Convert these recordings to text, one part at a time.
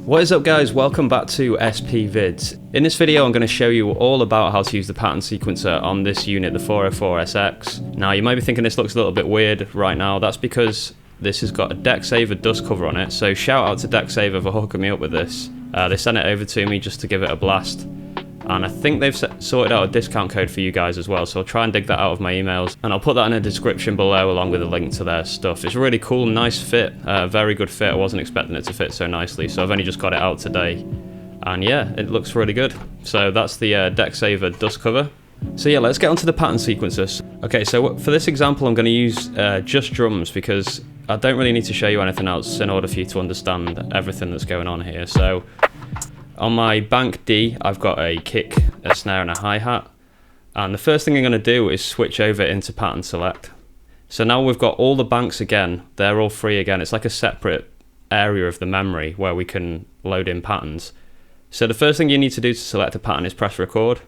What is up guys, welcome back to SP Vids. In this video I'm going to show you all about how to use the pattern sequencer on this unit, the 404sx. Now you might be thinking this looks a little bit weird right now. That's because this has got a DeckSaver dust cover on it, so shout out to DeckSaver for hooking me up with this. They sent it over to me just to give it a blast. And I think they've sorted out a discount code for you guys as well, so I'll try and dig that out of my emails. And I'll put that in the description below along with a link to their stuff. It's really cool, nice fit, very good fit. I wasn't expecting it to fit so nicely, so I've only just got it out today. And yeah, it looks really good. So that's the DeckSaver dust cover. So yeah, let's get onto the pattern sequencers. Okay, so for this example I'm going to use just drums because I don't really need to show you anything else in order for you to understand everything that's going on here. So on my bank D, I've got a kick, a snare and a hi-hat. And the first thing I'm going to do is switch over into pattern select. So now we've got all the banks again, they're all free again. It's like a separate area of the memory where we can load in patterns. So the first thing you need to do to select a pattern is press record.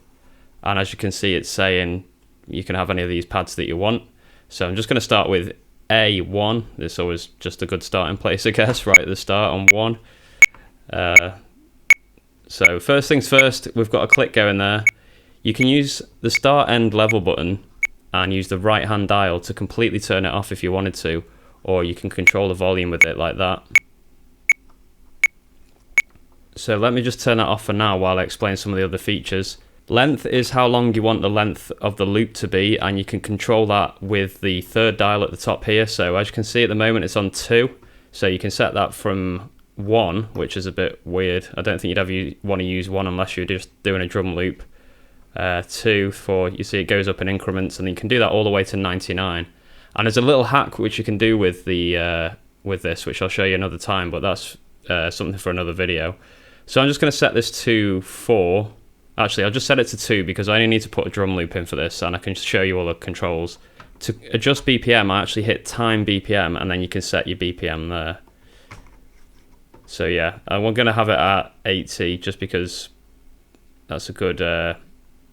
And as you can see, it's saying you can have any of these pads that you want. So I'm just going to start with A1. This is always just a good starting place, I guess, right at the start on 1. So first things first, we've got a click going there. You can use the start end level button and use the right hand dial to completely turn it off if you wanted to, or you can control the volume with it like that. So let me just turn that off for now while I explain some of the other features. Length is how long you want the length of the loop to be, and you can control that with the third dial at the top here. So as you can see at the moment it's on 2, so you can set that from 1, which is a bit weird. I don't think you'd ever want to use 1 unless you're just doing a drum loop. 2 for, you see it goes up in increments, and you can do that all the way to 99. And there's a little hack which you can do with the with this, which I'll show you another time, but that's something for another video. So I'm just going to set this to 4. Actually, I'll just set it to 2 because I only need to put a drum loop in for this, and I can show you all the controls. To adjust BPM, I actually hit time BPM, and then you can set your BPM there. So yeah, we're going to have it at 80 just because that's a good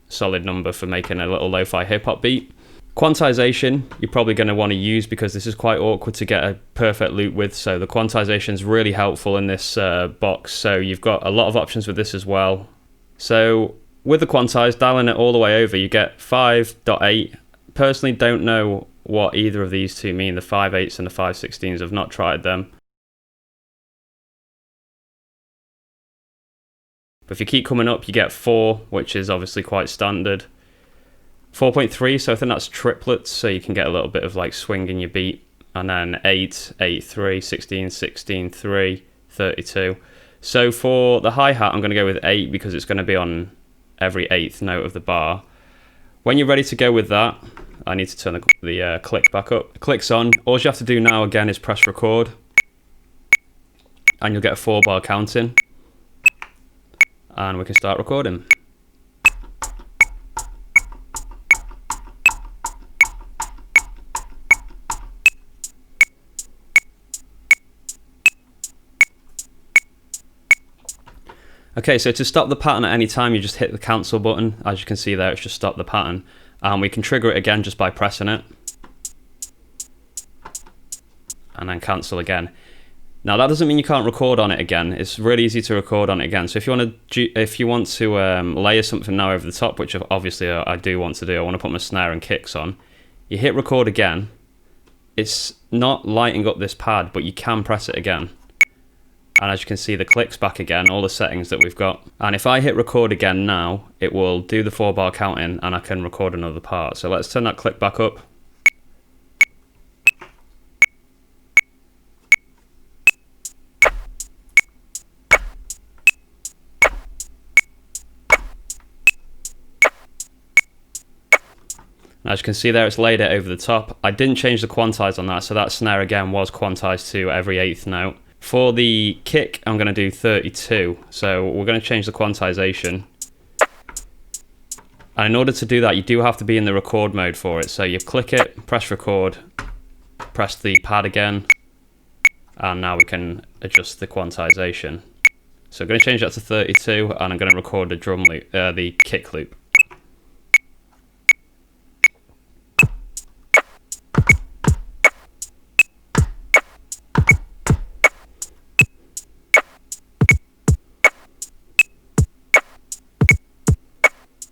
solid number for making a little lo-fi hip-hop beat. Quantization you're probably going to want to use because this is quite awkward to get a perfect loop with, so the quantization is really helpful in this box. So you've got a lot of options with this as well. So with the quantize, dialing it all the way over, you get 5.8. Personally don't know what either of these two mean, the 5.8s and the 5.16s. I've not tried them. But if you keep coming up, you get 4, which is obviously quite standard. 4.3, so I think that's triplets, so you can get a little bit of like swing in your beat. And then 8, 8, 3, 16, 16, 3, 32. So for the hi-hat, I'm going to go with 8 because it's going to be on every 8th note of the bar. When you're ready to go with that, I need to turn the click back up. The click's on. All you have to do now again is press record. And you'll get a 4-bar counting. And we can start recording. Okay, so to stop the pattern at any time, you just hit the cancel button. As you can see there, it's just stopped the pattern. And we can trigger it again just by pressing it. And then cancel again. Now that doesn't mean you can't record on it again. It's really easy to record on it again. So if you want to layer something now over the top, which obviously I do want to do, I want to put my snare and kicks on. You hit record again. It's not lighting up this pad, but you can press it again. And as you can see, the click's back again, all the settings that we've got. And if I hit record again now, it will do the 4-bar counting and I can record another part. So let's turn that click back up. As you can see there, it's laid it over the top. I didn't change the quantize on that, so that snare again was quantized to every 8th note. For the kick, I'm going to do 32, so we're going to change the quantization. And in order to do that, you do have to be in the record mode for it. So you click it, press record, press the pad again, and now we can adjust the quantization. So I'm going to change that to 32, and I'm going to record the drum loop, the kick loop.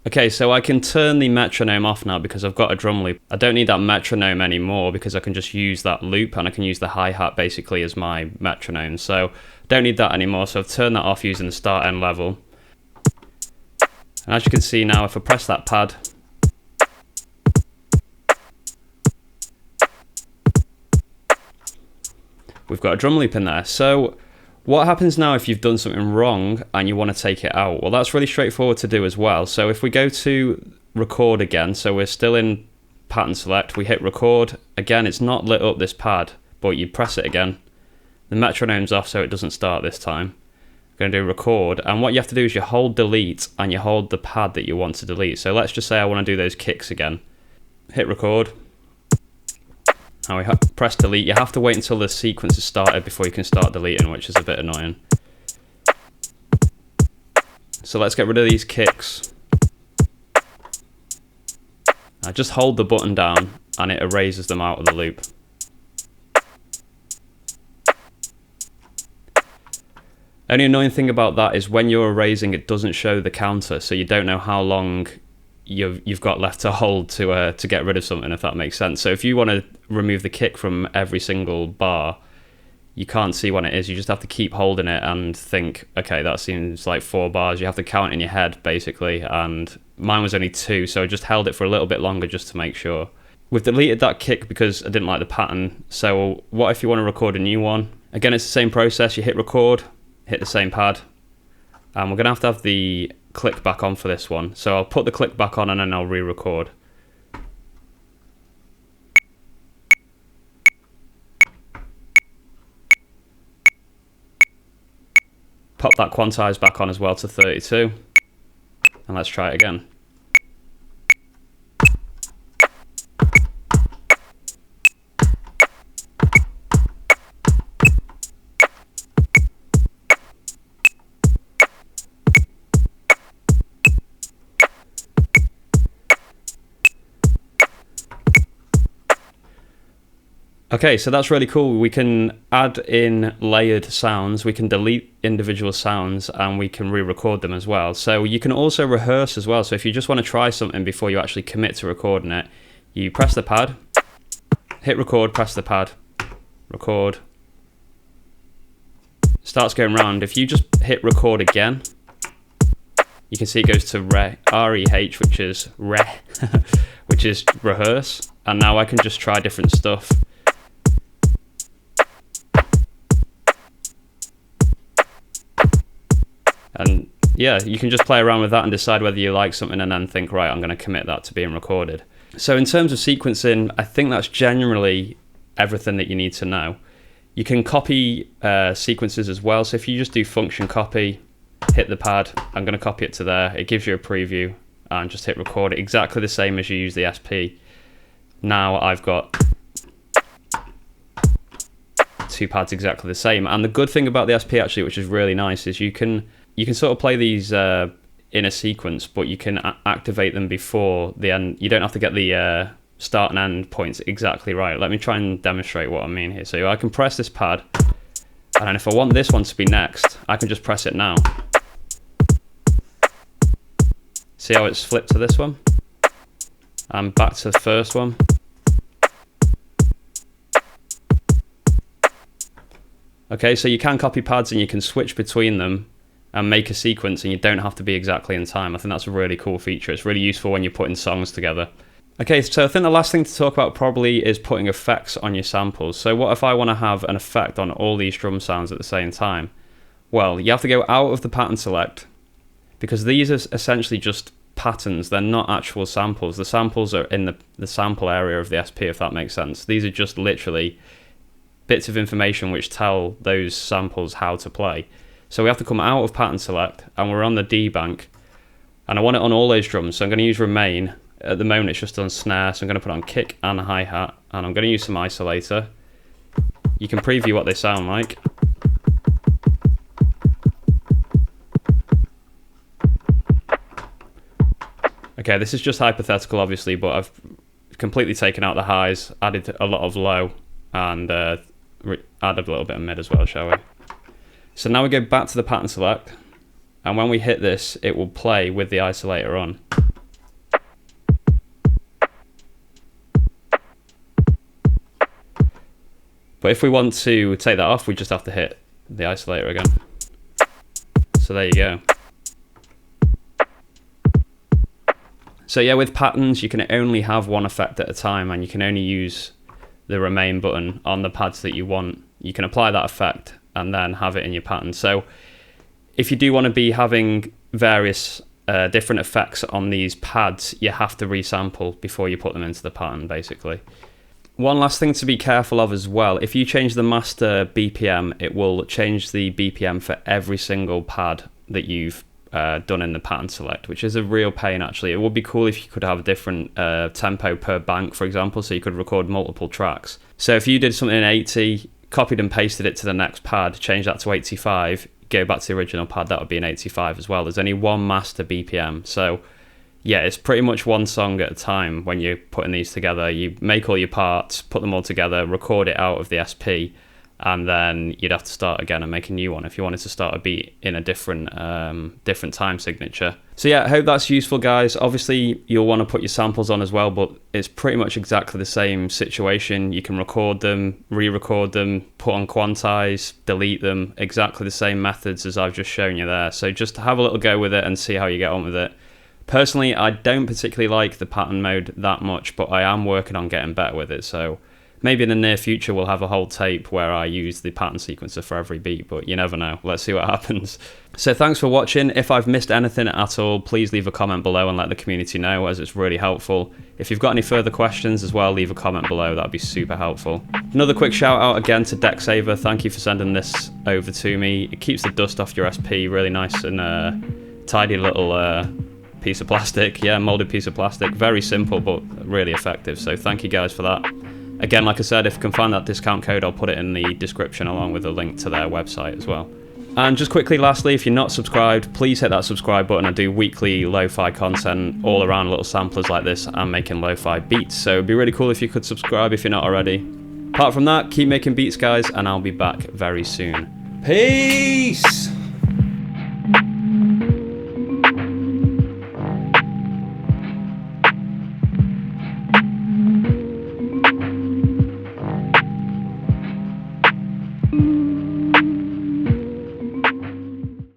Okay, so I can turn the metronome off now because I've got a drum loop. I don't need that metronome anymore because I can just use that loop, and I can use the hi-hat basically as my metronome. So don't need that anymore, so I've turned that off using the start end level. And as you can see now, if I press that pad, we've got a drum loop in there. So what happens now if you've done something wrong and you want to take it out? Well, that's really straightforward to do as well. So if we go to record again, so we're still in pattern select, we hit record. Again, it's not lit up this pad, but you press it again. The metronome's off so it doesn't start this time. I'm going to do record, and what you have to do is you hold delete and you hold the pad that you want to delete. So let's just say I want to do those kicks again. Hit record. Now we press delete. You have to wait until the sequence is started before you can start deleting, which is a bit annoying. So let's get rid of these kicks. Now just hold the button down and it erases them out of the loop. Only annoying thing about that is when you're erasing, it doesn't show the counter, so you don't know how long you've got left to hold to get rid of something, if that makes sense. So if you want to remove the kick from every single bar, you can't see when it is. You just have to keep holding it and think, okay, that seems like 4 bars. You have to count in your head basically, and mine was only 2, so I just held it for a little bit longer just to make sure. We've deleted that kick because I didn't like the pattern. So what if you want to record a new one? Again, it's the same process. You hit record, hit the same pad, and we're gonna have the click back on for this one. So I'll put the click back on and then I'll re-record. Pop that quantize back on as well to 32, and let's try it again. Okay, so that's really cool. We can add in layered sounds, we can delete individual sounds, and we can re-record them as well. So you can also rehearse as well. So if you just want to try something before you actually commit to recording it, you press the pad, hit record, press the pad, record. Starts going round. If you just hit record again, you can see it goes to REH, which is which is rehearse. And now I can just try different stuff. And yeah, you can just play around with that and decide whether you like something and then think, right, I'm going to commit that to being recorded. So in terms of sequencing, I think that's generally everything that you need to know. You can copy sequences as well. So if you just do function copy, hit the pad, I'm going to copy it to there. It gives you a preview, and just hit record it exactly the same as you use the SP. Now I've got 2 pads exactly the same. And the good thing about the SP actually, which is really nice, is you can sort of play these in a sequence, but you can activate them before the end. You don't have to get the start and end points exactly right. Let me try and demonstrate what I mean here. So I can press this pad, and then if I want this one to be next, I can just press it now. See how it's flipped to this one? And back to the first one. Okay, so you can copy pads and you can switch between them and make a sequence, and you don't have to be exactly in time. I think that's a really cool feature. It's really useful when you're putting songs together. Okay, so I think the last thing to talk about probably is putting effects on your samples. So what if I want to have an effect on all these drum sounds at the same time? Well, you have to go out of the pattern select, because these are essentially just patterns. They're not actual samples. The samples are in the sample area of the SP, if that makes sense. These are just literally bits of information which tell those samples how to play. So we have to come out of pattern select, and we're on the D bank, and I want it on all those drums, so I'm going to use remain. At the moment it's just on snare, so I'm going to put on kick and hi-hat, and I'm going to use some isolator. You can preview what they sound like. Okay, this is just hypothetical obviously, but I've completely taken out the highs, added a lot of low, and added a little bit of mid as well, shall we? So now we go back to the pattern select, and when we hit this, it will play with the isolator on. But if we want to take that off, we just have to hit the isolator again. So there you go. So yeah, with patterns, you can only have one effect at a time, and you can only use the remain button on the pads that you want. You can apply that effect and then have it in your pattern. So if you do want to be having various different effects on these pads, you have to resample before you put them into the pattern, basically. One last thing to be careful of as well, if you change the master BPM, it will change the BPM for every single pad that you've done in the pattern select, which is a real pain actually. It would be cool if you could have a different tempo per bank, for example, so you could record multiple tracks. So if you did something in 80, copied and pasted it to the next pad, change that to 85, go back to the original pad, that would be an 85 as well. There's only one master BPM, so yeah, it's pretty much one song at a time when you're putting these together. You make all your parts, put them all together, record it out of the SP, and then you'd have to start again and make a new one if you wanted to start a beat in a different time signature. So yeah, I hope that's useful, guys. Obviously, you'll want to put your samples on as well, but it's pretty much exactly the same situation. You can record them, re-record them, put on quantize, delete them, exactly the same methods as I've just shown you there. So just have a little go with it and see how you get on with it. Personally, I don't particularly like the pattern mode that much, but I am working on getting better with it. So maybe in the near future we'll have a whole tape where I use the pattern sequencer for every beat, but you never know. Let's see what happens. So thanks for watching. If I've missed anything at all, please leave a comment below and let the community know, as it's really helpful. If you've got any further questions as well, leave a comment below. That'd be super helpful. Another quick shout out again to DeckSaver. Thank you for sending this over to me. It keeps the dust off your SP, really nice and tidy little piece of plastic. Yeah, molded piece of plastic. Very simple, but really effective. So thank you guys for that. Again, like I said, if you can find that discount code, I'll put it in the description along with a link to their website as well. And just quickly, lastly, if you're not subscribed, please hit that subscribe button. I do weekly lo-fi content all around little samplers like this and making lo-fi beats. So it'd be really cool if you could subscribe if you're not already. Apart from that, keep making beats, guys, and I'll be back very soon. Peace!